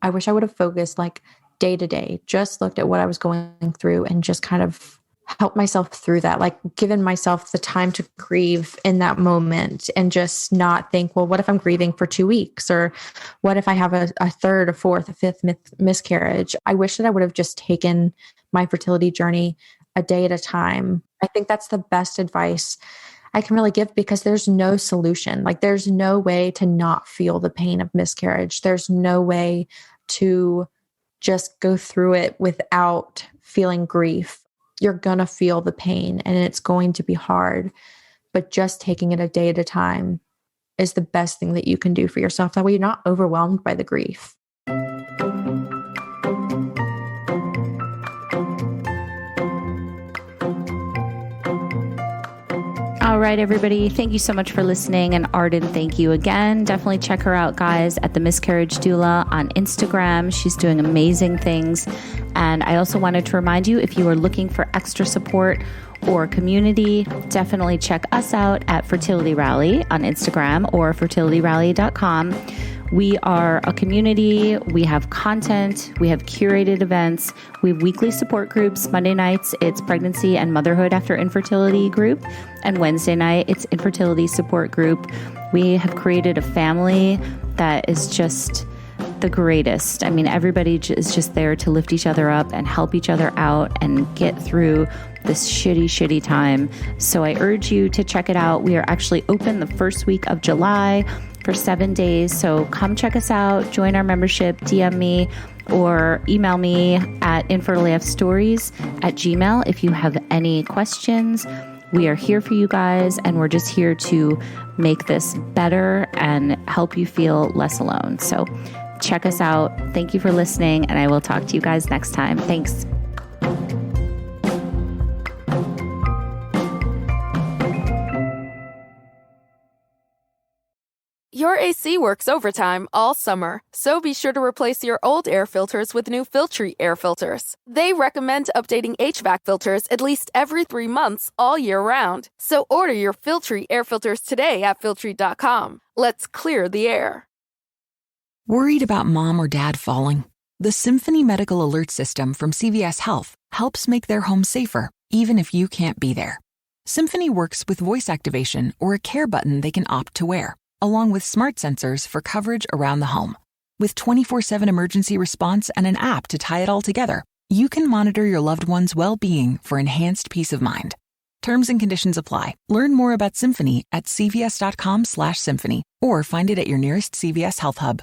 I wish I would have focused like day to day, just looked at what I was going through and just kind of helped myself through that, like given myself the time to grieve in that moment and just not think, well, what if I'm grieving for 2 weeks? Or what if I have a third, a fourth, a fifth miscarriage? I wish that I would have just taken my fertility journey a day at a time. I think that's the best advice I can really give, because there's no solution. Like there's no way to not feel the pain of miscarriage. There's no way to just go through it without feeling grief. You're going to feel the pain and it's going to be hard, but just taking it a day at a time is the best thing that you can do for yourself. That way you're not overwhelmed by the grief. All right, everybody. Thank you so much for listening. And Arden, thank you again. Definitely check her out, guys, at the Miscarriage Doula on Instagram. She's doing amazing things. And I also wanted to remind you, if you are looking for extra support or community, definitely check us out at Fertility Rally on Instagram or fertilityrally.com. We are a community. We have content. We have curated events. We have weekly support groups. Monday nights, it's Pregnancy and Motherhood After Infertility group. And Wednesday night, it's Infertility Support group. We have created a family that is just the greatest. I mean, everybody is just there to lift each other up and help each other out and get through this shitty time. So I urge you to check it out. We are actually open the first week of July for 7 days. So come check us out, join our membership, DM me or email me at infertileafstories@gmail.com if you have any questions. We are here for you guys, and we're just here to make this better and help you feel less alone. So check us out. Thank you for listening, and I will talk to you guys next time. Thanks. Your AC works overtime all summer, so be sure to replace your old air filters with new Filtry air filters. They recommend updating HVAC filters at least every 3 months all year round. So order your Filtry air filters today at Filtry.com. Let's clear the air. Worried about mom or dad falling? The Symphony Medical Alert System from CVS Health helps make their home safer, even if you can't be there. Symphony works with voice activation or a care button they can opt to wear, along with smart sensors for coverage around the home. With 24/7 emergency response and an app to tie it all together, you can monitor your loved one's well-being for enhanced peace of mind. Terms and conditions apply. Learn more about Symphony at cvs.com/symphony or find it at your nearest CVS Health Hub.